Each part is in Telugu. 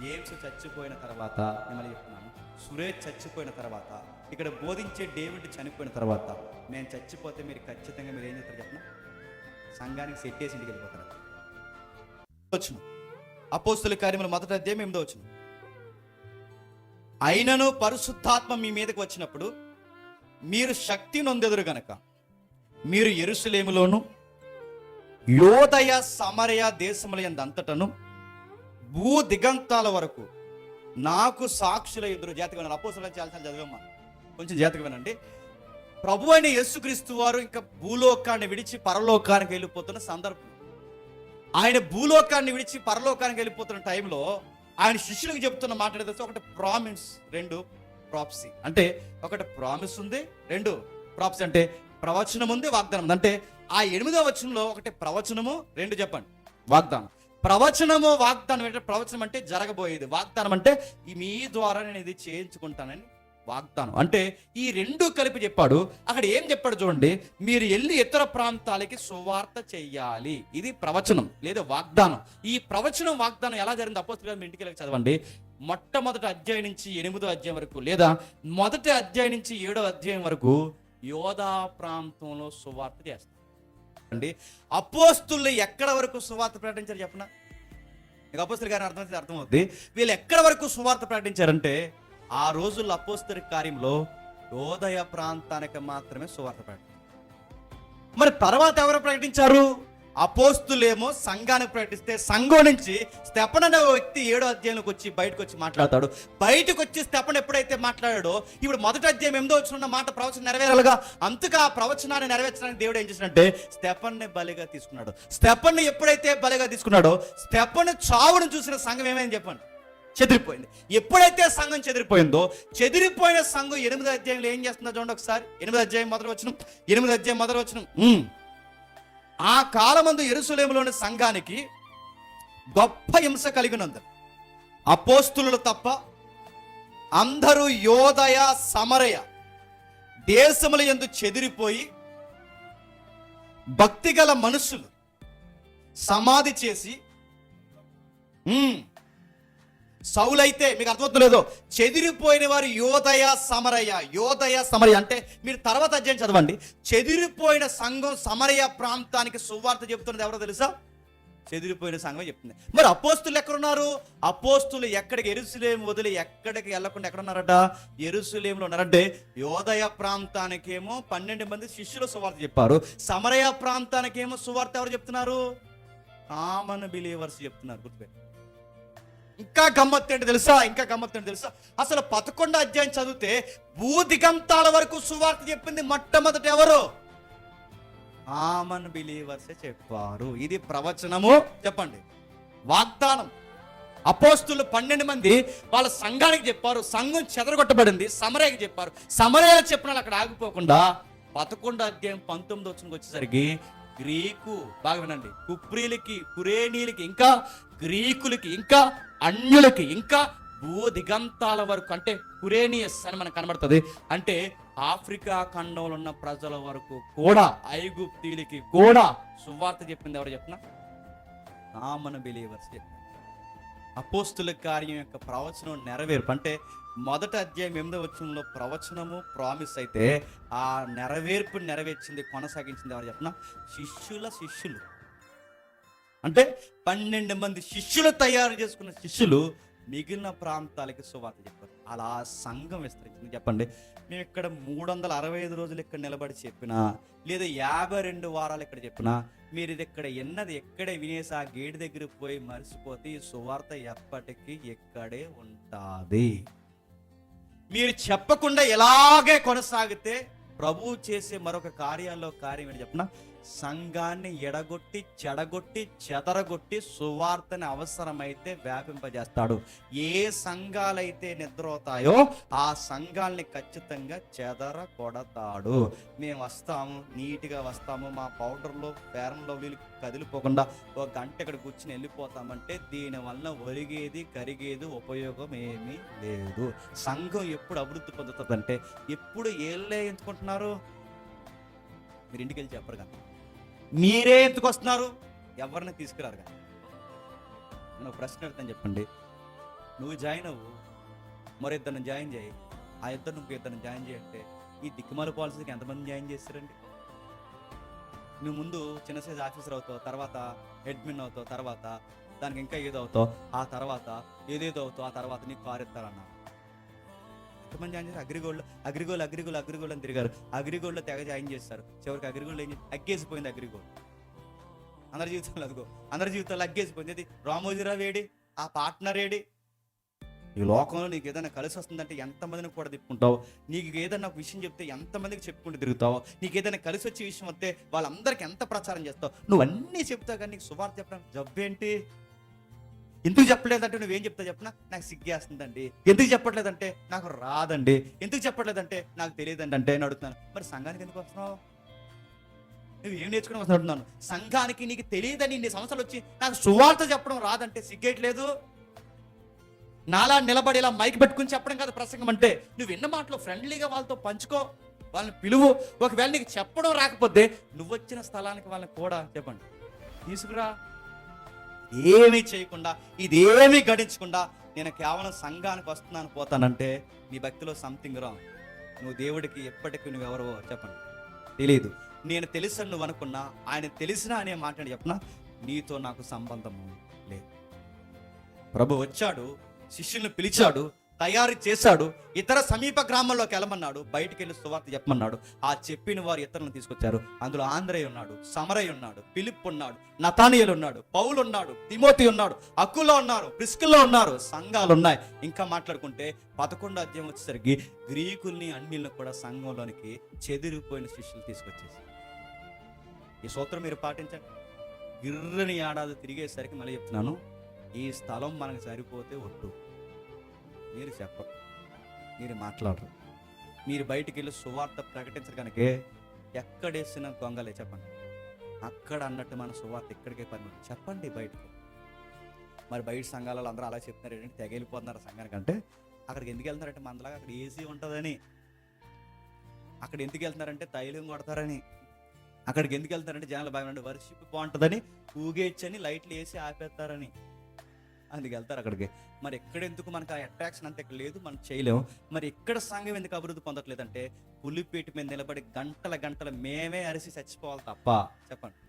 జేమ్స్ చచ్చిపోయిన తర్వాత, మిమ్మల్ని చెప్తున్నాను, సురేష్ చచ్చిపోయిన తర్వాత, ఇక్కడ బోధించే డేవిడ్ చనిపోయిన తర్వాత, నేను చచ్చిపోతే మీరు ఖచ్చితంగా మీరు ఏం చేస్తారు చెప్పిన? సంఘానికి సెట్ చేసి ఇంటికి వెళ్ళిపోతారు. వచ్చును అపోస్తుల కార్యములు 1వ అధ్యాయం 8వ వచనం. అయినను పరిశుద్ధాత్మ మీ మీదకి వచ్చినప్పుడు మీరు శక్తి నొందెదరు గనక మీరు యెరూషలేములోను యోదయ సమరయ దేశముల యందంతటను భూ దిగంతాల వరకు నాకు సాక్షుల ఎదురు. జాతక వినండి, అపోస్తుల చాలా చదివమ్మా, కొంచెం జాతక వినండి. ప్రభు అయిన యేసుక్రీస్తు వారు ఇంకా భూలోకాన్ని విడిచి పరలోకానికి వెళ్ళిపోతున్న సందర్భం. ఆయన భూలోకాన్ని విడిచి పరలోకానికి వెళ్ళిపోతున్న టైంలో ఆయన శిష్యులకు చెప్తున్న మాట ఏదో, ఒకటి ప్రామిస్, 2 ప్రాప్సీ. అంటే ఒకటి ప్రామిస్ ఉంది, 2 ప్రాప్సీ. అంటే ప్రవచనం ఉంది, వాగ్దానం ఉంది. అంటే ఆ 8వ వచనంలో ఒకటి ప్రవచనము, 2 చెప్పండి వాగ్దానం. ప్రవచనము వాగ్దానం అంటే, ప్రవచనం అంటే జరగబోయేది, వాగ్దానం అంటే మీ ద్వారా నేను ఇది చేయించుకుంటానని వాగ్దానం. అంటే ఈ 2 కలిపి చెప్పాడు. అక్కడ ఏం చెప్పాడు చూడండి, మీరు వెళ్ళి ఇతర ప్రాంతాలకి సువార్త చెయ్యాలి. ఇది ప్రవచనం లేదా వాగ్దానం. ఈ ప్రవచనం వాగ్దానం ఎలా జరిగింది అపోస్తలుల మీ ఇంటికి వెళ్ళి చదవండి. మొట్టమొదటి అధ్యాయం నుంచి 8వ అధ్యాయం వరకు, లేదా మొదటి అధ్యాయం నుంచి 7వ అధ్యాయం వరకు యోధా ప్రాంతంలో సువార్త చేస్తారు అండి. అపోస్తులు ఎక్కడ వరకు సువార్త ప్రకటించారు చెప్పనా? అపోస్తుల గారిని అర్థమవుతుంది. వీళ్ళు ఎక్కడ వరకు సువార్త ప్రకటించారంటే, ఆ రోజుల్లో అపోస్తల కార్యంలో యోదయ ప్రాంతానికి మాత్రమే సువార్త ప్రకటించారు. మరి తర్వాత ఎవరు ప్రకటించారు? అపోస్తులేమో సంఘానికి ప్రకటిస్తే, సంఘం నుంచి స్టెఫను అనే వ్యక్తి 7వ అధ్యాయంలోకి వచ్చి బయటకు వచ్చి మాట్లాడతాడు. బయటకు వచ్చి స్టెఫను ఎప్పుడైతే మాట్లాడాడో, ఇప్పుడు మొదటి అధ్యాయం 8వ వచనంలో మాట ప్రవచనం నెరవేరాలిగా. అంతగా ఆ ప్రవచనాన్ని నెరవేర్చడానికి దేవుడు ఏం చేసినట్టే స్టెఫన్ని బలిగా తీసుకున్నాడు. స్టెఫన్ని ఎప్పుడైతే బలిగా తీసుకున్నాడో, స్టెఫను చావును చూసిన సంఘం ఏమైంది చెప్పండి? చెదిరిపోయింది. ఎప్పుడైతే సంఘం చెదిరిపోయిందో, చెదిరిపోయిన సంఘం 8వ అధ్యాయంలో ఏం చేస్తుందో చూడండి ఒకసారి. 8వ అధ్యాయం మొదటి వచనం, 8వ అధ్యాయం మొదటి వచనం. ఆ కాలమందు యెరూషలేములోని సంఘానికి గొప్ప హింస కలిగినందు అపోస్తులు తప్ప అందరూ యోదయ సమరయ దేశముల యందు చెదిరిపోయి భక్తిగల మనుషులు సమాధి చేసి, సౌలైతే మీకు అర్థమవుతలేదో, చెదిరిపోయిన వారు యోదయ సమరయ అంటే మీరు తర్వాత అధ్యాయం చదవండి. చెదిరిపోయిన సంఘం సమరయ ప్రాంతానికి సువార్త చెబుతున్నది ఎవరో తెలుసా? చెదిరిపోయిన సంఘం చెప్తుంది. మరి అపోస్తులు ఎక్కడున్నారు? అపోస్తులు ఎక్కడికి, యెరూషలేము వదిలి ఎక్కడికి వెళ్ళకుండా ఎక్కడున్నారట? యెరూషలేములో ఉన్నారంటే యోదయ ప్రాంతానికేమో 12 మంది శిష్యులు సువార్త చెప్పారు. సమరయ ప్రాంతానికేమో సువార్త ఎవరు చెప్తున్నారు? కామన్ బిలీవర్స్ చెప్తున్నారు. గుర్తుపెట్టు. ఇంకా గమ్మత్తు ఏంటి తెలుసా? అసలు 11వ అధ్యాయం చదివితే భూదిగంతాల వరకు సువార్త చెప్పింది మొట్టమొదటి ఎవరు? కామన్ బిలీవర్సే చెప్పారు. ఇది ప్రవచనము చెప్పండి, వాగ్దానం. అపోస్తులు 12 మంది వాళ్ళ సంఘానికి చెప్పారు. సంఘం చెదరగొట్టబడింది. సమరయకి చెప్పారు. సమరయ చెప్పిన అక్కడ ఆగిపోకుండా 11వ అధ్యాయం 19వ వచనంకి వచ్చేసరికి గ్రీకు, బాగా వినండి, కుప్రీలకి, కురేనీలకి, ఇంకా గ్రీకులకి, ఇంకా అన్యులకి, ఇంకా భూ దిగంతాల వరకు, అంటే కురేనియస్ అని మనకు కనబడుతుంది. అంటే ఆఫ్రికా ఖండంలో ఉన్న ప్రజల వరకు కూడా, ఐగుప్తీలకి కూడా సువార్త చెప్పింది ఎవరు చెప్పిన? కామన్ బిలీవర్స్ చెప్పిన. అపోస్తుల కార్యం యొక్క ప్రవచనం నెరవేర్పు అంటే మొదటి అధ్యాయం 8వ వచనంలో ప్రవచనము ప్రామిస్ అయితే, ఆ నెరవేర్చింది, కొనసాగించింది ఎవరు చెప్పిన? శిష్యులు. అంటే 12 మంది శిష్యులు తయారు చేసుకున్న శిష్యులు మిగిలిన ప్రాంతాలకి సువార్త చెప్పారు. అలా సంఘం విస్తరించింది. చెప్పండి, మేము ఇక్కడ 365 రోజులు ఇక్కడ నిలబడి చెప్పినా, లేదా 52 వారాలు ఇక్కడ చెప్పినా, మీరు ఇది ఇక్కడ ఎక్కడే వినేసి ఆ గేట్ దగ్గరికి పోయి మరిసిపోతే ఈ సువార్త ఎప్పటికీ ఎక్కడే ఉంటుంది. మీరు చెప్పకుండా ఎలాగే కొనసాగితే ప్రభువు చేసే మరొక కార్యాల్లో కార్యం ఏంటి చెప్పిన? సంఘాన్ని ఎడగొట్టి, చెడగొట్టి, చెదరగొట్టి సువార్తని అవసరమైతే వ్యాపింపజేస్తాడు. ఏ సంఘాలైతే నిద్రపోతాయో ఆ సంఘాలని ఖచ్చితంగా చెదరగొడతాడు. మేము వస్తాము, నీట్గా వస్తాము, మా పౌడర్లో పేరంలో వీళ్ళు కదిలిపోకుండా 1 గంట ఇక్కడ కూర్చుని వెళ్ళిపోతామంటే దీనివల్ల ఒరిగేది, కరిగేది ఉపయోగం ఏమీ లేదు. సంఘం ఎప్పుడు అభివృద్ధి పొందుతుందంటే, ఎప్పుడు ఏళ్ళే ఎంచుకుంటున్నారు? మీరు ఇంటికి వెళ్ళి చెప్పరు కదా, మీరే ఎందుకు వస్తున్నారు? ఎవరిని తీసుకురారు కదా. నేను ఒక ప్రశ్న అడుగుతాను, చెప్పండి. నువ్వు జాయిన్ అవ్వు, మరి ఇద్దరిని జాయిన్ చేయి, ఆ ఇద్దరు నువ్వు ఇద్దరిని జాయిన్ చేయంటే ఈ దిక్కుమాల పాలసీకి ఎంతమంది జాయిన్ చేస్తారండి? నువ్వు ముందు చిన్న సైజ్ ఆఫీసర్ అవుతావు, తర్వాత అడ్మిన్ అవుతావు, తర్వాత దానికి ఇంకా ఏదో అవుతావు, ఆ తర్వాత ఏదేదో అవుతావు, ఆ తర్వాత నీకు కారు ఇస్తారన్నా. ఎంతమంది జాయిన్ చేస్తారు? అగ్రిగోల్డ్ అని తిరిగారు, అగ్రిగోల్డ్లో తెగ జాయిన్ చేస్తారు. చివరికి అగ్రిగోల్డ్ ఏం చేసి అగ్గేసిపోయింది అగ్రిగోల్డ్. అందరి జీవితంలో అదిగో, అందరి జీవితంలో అగ్గేసిపోయింది. అది రామోజీరావు ఏడి, ఆ పార్ట్నర్ ఏడి? ఈ లోకంలో నీకు ఏదైనా కలిసి వస్తుందంటే ఎంతమందిని కూడా తిప్పుకుంటావు, నీకు ఏదైనా ఒక విషయం చెప్తే ఎంతమందికి చెప్పుకుంటూ తిరుగుతావు, నీకు ఏదైనా కలిసి వచ్చే విషయం వస్తే వాళ్ళందరికీ ఎంత ప్రచారం చేస్తావు. నువ్వు అన్నీ చెప్తావు కానీ నీకు సువార్త చెప్పడానికి జబ్బేంటి? ఎందుకు చెప్పలేదంటే నువ్వేం చెప్తావు చెప్పనా? నాకు సిగ్గేస్తుందండి. ఎందుకు చెప్పట్లేదంటే నాకు రాదండి. ఎందుకు చెప్పట్లేదంటే నాకు తెలియదండి అంటే నేను అడుగుతున్నాను. మరి సంఘానికి ఎందుకు వస్తున్నావు? నువ్వు ఏం నేర్చుకుని వస్తున్నావు అడుగుతున్నాను. సంఘానికి నీకు తెలియదని ఇన్ని సంవత్సరాలు వచ్చి నాకు సువార్త చెప్పడం రాదంటే సిగ్గేయట్లేదు? నాలా నిలబడి ఇలా మైక్ పెట్టుకుని చెప్పడం కాదు ప్రసంగం అంటే. నువ్వు విన్న మాటలు ఫ్రెండ్లీగా వాళ్ళతో పంచుకో, వాళ్ళని పిలువు. ఒకవేళ నీకు చెప్పడం రాకపోతే నువ్వు వచ్చిన స్థలానికి వాళ్ళని కూడా చెప్పండి, తీసుకురా. ఏమీ చేయకుండా, ఇదేమీ గడించకుండా నేను కేవలం సంఘానికి వస్తున్నాను పోతానంటే నీ భక్తిలో సంథింగ్ రాంగ్. నువ్వు దేవుడికి ఎప్పటికీ నువ్వెవరో చెప్పండి తెలియదు. నేను తెలుసని నువ్వు అనుకున్నా, ఆయన తెలిసినా అనే మాట చెప్పనా, నీతో నాకు సంబంధము లేదు. ప్రభు వచ్చాడు, శిష్యుల్ని పిలిచాడు, తయారు చేశాడు, ఇతర సమీప గ్రామాల్లోకి వెళ్ళమన్నాడు, బయటికి వెళ్ళి సువార్త చెప్పమన్నాడు. ఆ చెప్పిన వారు ఇతరులను తీసుకొచ్చారు. అందులో ఆంద్రేయ ఉన్నాడు, సమరయ్య ఉన్నాడు, ఫిలిప్ ఉన్నాడు, నతానియేలు ఉన్నాడు, పౌలు ఉన్నాడు, తిమోతి ఉన్నాడు, అక్కులో ఉన్నారు, ప్రిస్కిల్లో ఉన్నారు, సంఘాలు ఉన్నాయి. ఇంకా మాట్లాడుకుంటే 11వ అధ్యాయం వచ్చేసరికి గ్రీకుల్ని అన్నిల్ని కూడా సంఘంలోనికి చెదిరిపోయిన శిష్యులు తీసుకొచ్చేసి ఈ సూత్రం మీరు పాటించండి. గిర్రని ఏడాది తిరిగేసరికి మళ్ళీ చెప్తున్నాను, ఈ స్థలం మనకు సరిపోతే ఒట్టు. మీరు చెప్పరు, మీరు మాట్లాడరు, మీరు బయటికి వెళ్ళి సువార్త ప్రకటించరు. కనుక ఎక్కడేసిన దొంగలే చెప్పండి, అక్కడ అన్నట్టు మన సువార్త ఎక్కడికే పరిమితం. చెప్పండి బయటకు. మరి బయట సంఘాలలో అందరూ అలా చెప్తున్నారు ఏంటంటే తెగలిపోతున్నారు సంఘానికంటే. అక్కడికి ఎందుకు వెళ్తున్నారంటే మనలాగా అక్కడ ఏసీ ఉంటుందని. అక్కడ ఎందుకు వెళ్తున్నారంటే తైలం కొడతారని. అక్కడికి ఎందుకు వెళ్తారంటే జనాలు బాగా వర్షిప్ బాగుంటుందని, ఊగేచ్చని లైట్లు వేసి ఆపేస్తారని. అందుకు వెళ్తారు అక్కడికి. మరి ఎక్కడెందుకు మనకు ఆ అట్రాక్షన్ అంతా ఇక్కడ లేదు, మనం చేయలేము. మరి ఇక్కడ సంఘం ఎందుకు అభివృద్ధి పొందట్లేదంటే పులిపేట మీద నిలబడి గంటల మేమే అరిసి చచ్చిపోవాలి తప్ప చెప్పండి,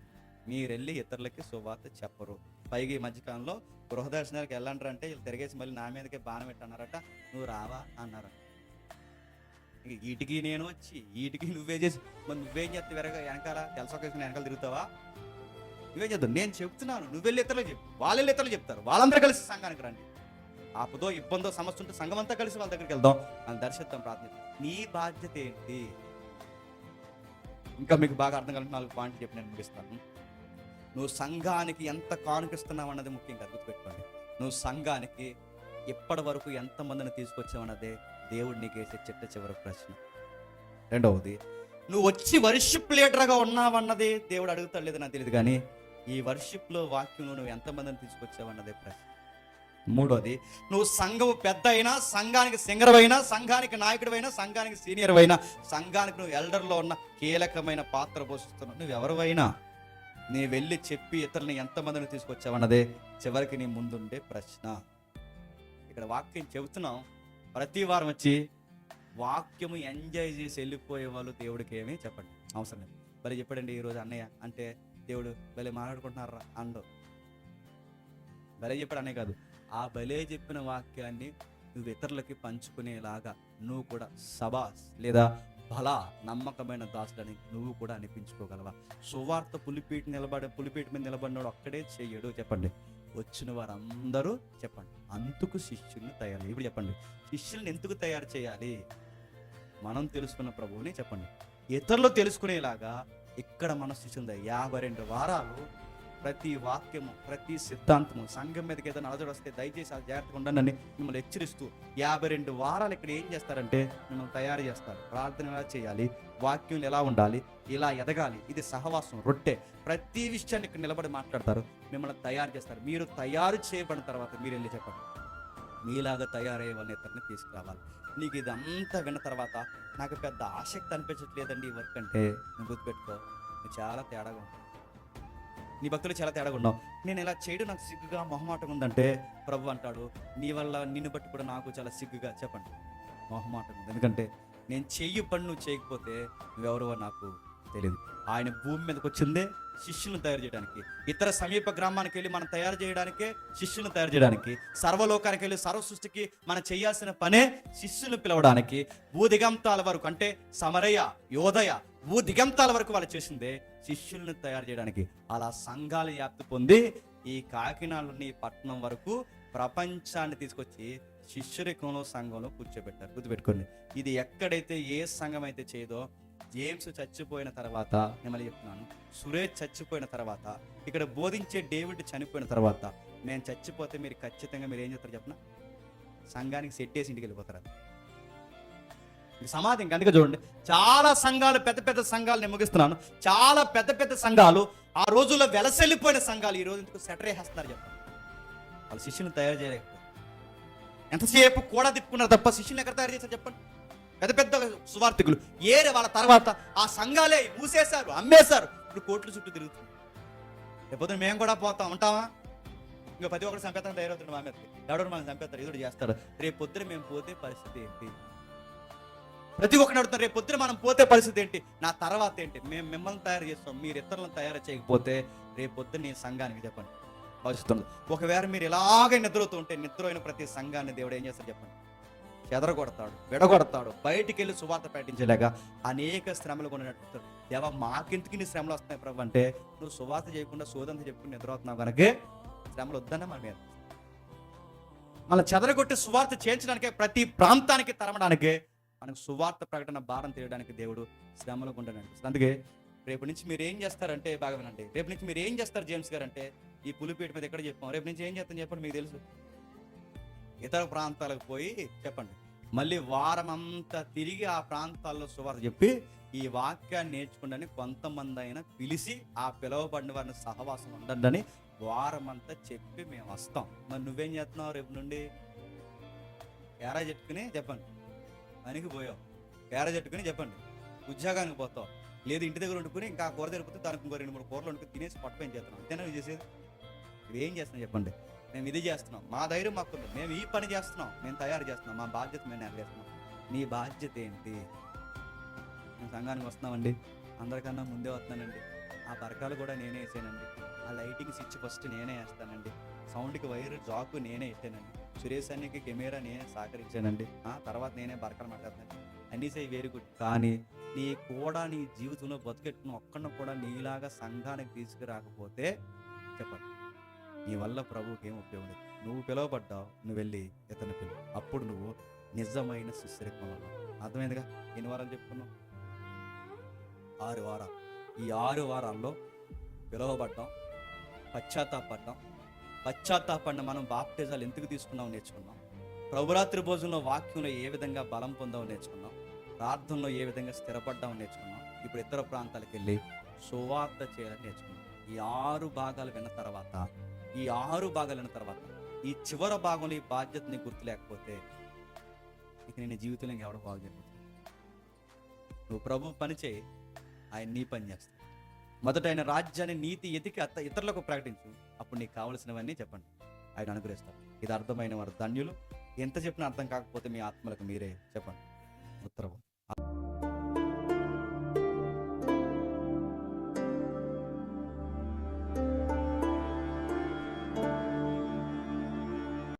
మీరు వెళ్ళి ఇతరులకి సువార్త చెప్పరు. పైగా ఈ మధ్యకాలంలో గృహదర్శనాలకు వెళ్ళంటారంటే వీళ్ళు తిరిగేసి మళ్ళీ నా మీదకే బాణం పెట్టన్నారట, నువ్వు రావా అన్నారు. వీటికి నేను వచ్చి వీటికి నువ్వే చేసి, మరి నువ్వేం చేస్తే వెనకాల తెలుసొకేసిన వెనకాల తిరుగుతావా? నువ్వేం చేద్దాం? నేను చెప్తున్నాను, నువ్వెళ్ళి ఇతరులకు చెప్పు, వాళ్ళు ఇతరులు చెప్తారు, వాళ్ళందరూ కలిసి సంఘానికి రండి. ఆపదో ఇబ్బందో సమస్య ఉంటే సంఘం అంతా కలిసి వాళ్ళ దగ్గరికి వెళ్దాం, అని దర్శిద్దాం, ప్రార్థిద్దాం. నీ బాధ్యత ఏంటి? ఇంకా మీకు బాగా అర్థం కలిగిన 4 పాయింట్లు చెప్పి నేను ముగిస్తాను. నువ్వు సంఘానికి ఎంత కానుకిస్తున్నావు అన్నది ముఖ్యంగా గుర్తుపెట్టుకోండి. నువ్వు సంఘానికి ఇప్పటి వరకు ఎంతమందిని తీసుకొచ్చావన్నదే దేవుడు నీకు వేసే చివరి ప్రశ్న. రెండవది, నువ్వు వచ్చి వర్షిప్ లీడర్గా ఉన్నావన్నది దేవుడు అడుగుతాడు లేదు నాకు తెలియదు, కానీ ఈ వర్షిప్లో వాక్యంలో నువ్వు ఎంతమందిని తీసుకొచ్చావన్నదే ప్రశ్న. మూడోది, నువ్వు సంఘం పెద్ద అయినా, సంఘానికి సింగర్ అయినా, సంఘానికి నాయకుడు అయినా, సంఘానికి సీనియర్ అయినా, సంఘానికి నువ్వు ఎల్డర్లో ఉన్న కీలకమైన పాత్ర పోషిస్తున్నావు, నువ్వు ఎవరివైనా నీ వెళ్ళి చెప్పి ఇతరులని ఎంతమందిని తీసుకొచ్చావన్నదే చివరికి నీ ముందుండే ప్రశ్న. ఇక్కడ వాక్యం చెబుతున్నాం, ప్రతి వారం వచ్చి వాక్యము ఎంజాయ్ చేసి వెళ్ళిపోయే వాళ్ళు దేవుడికి ఏమీ చెప్పండి అవసరం లేదు. భలే చెప్పాడండి ఈరోజు అన్నయ్య అంటే దేవుడు భలే మాట్లాడుకుంటున్నారా అండో. భలే చెప్పాడు అనే కాదు, ఆ భలే చెప్పిన వాక్యాన్ని నువ్వు ఇతరులకి పంచుకునేలాగా నువ్వు కూడా సబాస్ లేదా బలా నమ్మకమైన దాసులని నువ్వు కూడా అనిపించుకోగలవా? సువార్త పులిపీట మీద నిలబడినాడు ఒక్కడే చెయ్యడు చెప్పండి, వచ్చిన వారందరూ చెప్పండి అందుకు శిష్యుల్ని తయారు. ఇప్పుడు చెప్పండి, శిష్యుల్ని ఎందుకు తయారు చేయాలి? మనం తెలుసుకున్న ప్రభువుని చెప్పండి ఇతరులు తెలుసుకునేలాగా ఇక్కడ మన శిష్యులు 52 వారాలు ప్రతి వాక్యము, ప్రతి సిద్ధాంతము, సంఘం మీదకి ఏదైనా అలజడి వస్తే దయచేసి అది జాగ్రత్తగా ఉండండి మిమ్మల్ని హెచ్చరిస్తూ 52 వారాలు ఇక్కడ ఏం చేస్తారంటే మిమ్మల్ని తయారు చేస్తారు. ప్రార్థన ఎలా చేయాలి, వాక్యం ఎలా ఉండాలి, ఇలా ఎదగాలి, ఇది సహవాసం, రొట్టె, ప్రతి విషయాన్ని ఇక్కడ నిలబడి మాట్లాడతారు, మిమ్మల్ని తయారు చేస్తారు. మీరు తయారు చేయబడిన తర్వాత మీరు వెళ్ళి చెప్పండి మీలాగా తయారయ్యే వాళ్ళని ఇతరుని తీసుకురావాలి. నీకు ఇదంతా విన్న తర్వాత నాకు పెద్ద ఆసక్తి అనిపించట్లేదండి ఈ వర్క్ అంటే, నువ్వు గుర్తుపెట్టుకో, నువ్వు చాలా తేడాగా ఉంటుంది. నీ భక్తులు చాలా తేడాగా ఉన్నావు, నేను ఇలా చేయడం నాకు సిగ్గుగా మొహమాటం ఉందంటే ప్రభు అంటాడు, నీ వల్ల నిన్ను బట్టి కూడా నాకు చాలా సిగ్గుగా చెప్పండి మొహమాటం ఉంది. ఎందుకంటే నేను చెయ్యి పని నువ్వు చేయకపోతే నువ్వెవరో నాకు తెలియదు. ఆయన భూమి మీదకి వచ్చిందే శిష్యులను తయారు చేయడానికి, ఇతర సమీప గ్రామానికి వెళ్ళి మనం తయారు చేయడానికే, శిష్యులను తయారు చేయడానికి, సర్వలోకానికి వెళ్ళి సర్వ సృష్టికి మనం చేయాల్సిన పనే శిష్యులను పిలవడానికి. భూదిగంతాల వరకు అంటే సమరయ, యోదయ, భూదిగంతాల వరకు వాళ్ళు చేసిందే శిష్యులను తయారు చేయడానికి. అలా సంఘాలు వ్యాప్తి పొంది ఈ కాకినాడలోని పట్టణం వరకు ప్రపంచాన్ని తీసుకొచ్చి శిష్యరికంలో సంఘంలో కూర్చోబెట్టారు. గుర్తుపెట్టుకోండి, ఇది ఎక్కడైతే ఏ సంఘం అయితే చేయదో, జేమ్స్ చచ్చిపోయిన తర్వాత, నేను మళ్ళీ చెప్తున్నాను, సురేష్ చచ్చిపోయిన తర్వాత, ఇక్కడ బోధించే డేవిడ్ చనిపోయిన తర్వాత, నేను చచ్చిపోతే మీరు ఖచ్చితంగా మీరు ఏం చేస్తారు చెప్పిన, సంఘానికి సెట్ చేసి ఇంటికి వెళ్ళిపోతారు. అది సమాధి. ఇంక అందుకే చూడండి, చాలా సంఘాలు, పెద్ద పెద్ద సంఘాలు, నేను ముగిస్తున్నాను, చాలా పెద్ద పెద్ద సంఘాలు, ఆ రోజుల్లో వెలసెళ్ళిపోయిన సంఘాలు ఈ రోజు ఎందుకు సెటరే వేస్తున్నారు చెప్పండి. వాళ్ళు శిష్యుని తయారు చేయలేకపోతే ఎంతసేపు కూడా తిప్పుకున్నారు తప్ప శిష్యుని ఎక్కడ తయారు చేశారు చెప్పండి. పెద్ద పెద్ద సువార్థికులు ఏరే వాళ్ళ తర్వాత ఆ సంఘాలే మూసేశారు, అమ్మేశారు. ఇప్పుడు కోట్ల చుట్టూ తిరుగుతుంది. రేపొద్దున మేము కూడా పోతాం ఉంటామా, ఇంకా ప్రతి ఒక్కరు చంపేస్తాం తయారవుతుంది. మా మీదకి ఎవడో మనం చంపేస్తారు, ఎదురు చేస్తారు. రేపు పొద్దున మేము పోతే పరిస్థితి ఏంటి? ప్రతి ఒక్కరు అడుగుతారు, రేపు పొద్దున మనం పోతే పరిస్థితి ఏంటి, నా తర్వాత ఏంటి? మేము మిమ్మల్ని తయారు చేస్తాం, మీరు ఇతరులను తయారు చేయకపోతే రేపు పొద్దున నీ సంఘానికి చెప్పండి భవిష్యత్తు. ఒకవేళ మీరు ఇలాగే నిద్రవుతూ ఉంటే, నిద్ర అయిన ప్రతి సంఘాన్ని దేవుడు ఏం చేస్తారు చెప్పండి, చెదరగొడతాడు, విడగొడతాడు. బయటికి వెళ్ళి సువార్త ప్రకటించలేక అనేక శ్రమలు కొనినట్టు. దేవా మాకెందుకు నీ శ్రమలు వస్తున్నాయి ప్రభు అంటే, నువ్వు సువార్త చేయకుండా సోదంత చెప్పుకుని నిద్రవుతున్నావు కనుకే శ్రమలు వద్దన్నా మన మీద. మన చెదరగొట్టి సువార్త చేయించడానికే, ప్రతి ప్రాంతానికి తరమడానికే, మనకు సువార్త ప్రకటన భారం తీయడానికి దేవుడు శ్రమలు గుండా నడిపిస్తుంది. అందుకే రేపు నుంచి మీరు ఏం చేస్తారంటే, బాగా వినండి, రేపు నుంచి మీరు ఏం చేస్తారు జేమ్స్ గారు అంటే, ఈ పులిపేట మీద ఎక్కడ చెప్పాం, రేపు నుంచి ఏం చేస్తాను చెప్పండి, మీకు తెలుసు. ఇతర ప్రాంతాలకు పోయి చెప్పండి, మళ్ళీ వారం అంతా తిరిగి ఆ ప్రాంతాల్లో సువార్త చెప్పి ఈ వాక్యాన్ని నేర్చుకుంటని కొంతమంది అయినా పిలిచి ఆ పిలువబడిన వారిని సహవాసం ఉండండి వారం అంతా చెప్పి మేము వస్తాం. మరి నువ్వేం చేస్తున్నావు రేపు నుండి? ఏరా చెట్టుకుని చెప్పండి పనికి పోయావు, ఏరా చెట్టుకుని చెప్పండి ఉద్యోగానికి పోతావు, లేదు ఇంటి దగ్గర వండుకుని ఇంకా కూర జరిగిపోతే దానికి ఇంకో 2-3 కూరలు వండుకుని తినేసి పట్టుకొని చేస్తున్నాం. అంతేనా నువ్వు చేసేది? నువ్వేం చేస్తున్నావు చెప్పండి? మేము ఇది చేస్తున్నాం, మా ధైర్యం మాకుంది, మేము ఈ పని చేస్తున్నాం, మేము తయారు చేస్తున్నాం, మా బాధ్యత మేము నెరవేరుస్తున్నాం. నీ బాధ్యత ఏంటి? మేము సంఘానికి వస్తున్నామండి, అందరికన్నా ముందే వస్తున్నానండి, ఆ బరకాలు కూడా నేనే వేసానండి, ఆ లైటింగ్ స్విచ్ ఫస్ట్ నేనే వేస్తానండి, సౌండ్కి వైర్ జాకు నేనే పెట్టానండి, సురేష్ అన్నికి కెమెరా నేనే సహకరించానండి, తర్వాత నేనే బరకాలు మాట్లాడుతాను అన్నీ సై వెరీ గుడ్. కానీ నీ కూడా నీ జీవితంలో బతుకెట్టుకుని ఒక్కడిని కూడా నీలాగా సంఘానికి తీసుకురాకపోతే చెప్పండి, నీ వల్ల ప్రభువుకి ఏం ఉపయోగం లేదు. నువ్వు పిలువబడ్డావు, నువ్వు వెళ్ళి ఇతను పిలువు, అప్పుడు నువ్వు నిజమైన శిష్యరికంలో. అర్థమైందిగా? ఎన్ని వారాలు చెప్పుకున్నావు? 6 వారాలు. ఈ 6 వారాల్లో పిలువబడ్డాం, పశ్చాత్తాపడిన మనం బాప్టిజాలు ఎందుకు తీసుకున్నావు నేర్చుకున్నాం, ప్రభురాత్రి భోజనంలో వాక్యంలో ఏ విధంగా బలం పొందావు నేర్చుకున్నాం, ప్రార్థనలో ఏ విధంగా స్థిరపడ్డావు నేర్చుకున్నాం. ఇప్పుడు ఇతర ప్రాంతాలకు వెళ్ళి సువార్త చేయాలని నేర్చుకున్నాం. ఈ 6 భాగాలు విన్న తర్వాత, ఈ చివరి భాగంలో ఈ బాధ్యతని గుర్తు లేకపోతే ఇక నేను జీవితంలో ఎవడో బాగు చేయబోతుంది. నువ్వు ప్రభు పని చేయి, ఆయన నీ పని చేస్తాడు. మొదట ఆయన రాజ్యాన్ని నీతి ఎతికి ఇతరులకు ప్రకటించు, అప్పుడు నీకు కావలసినవన్నీ చెప్పండి, ఆయన అనుగ్రహిస్తాడు. ఇది అర్థమైన వారు ధన్యులు. ఎంత చెప్పినా అర్థం కాకపోతే మీ ఆత్మలకు మీరే చెప్పండి ఉత్తరం.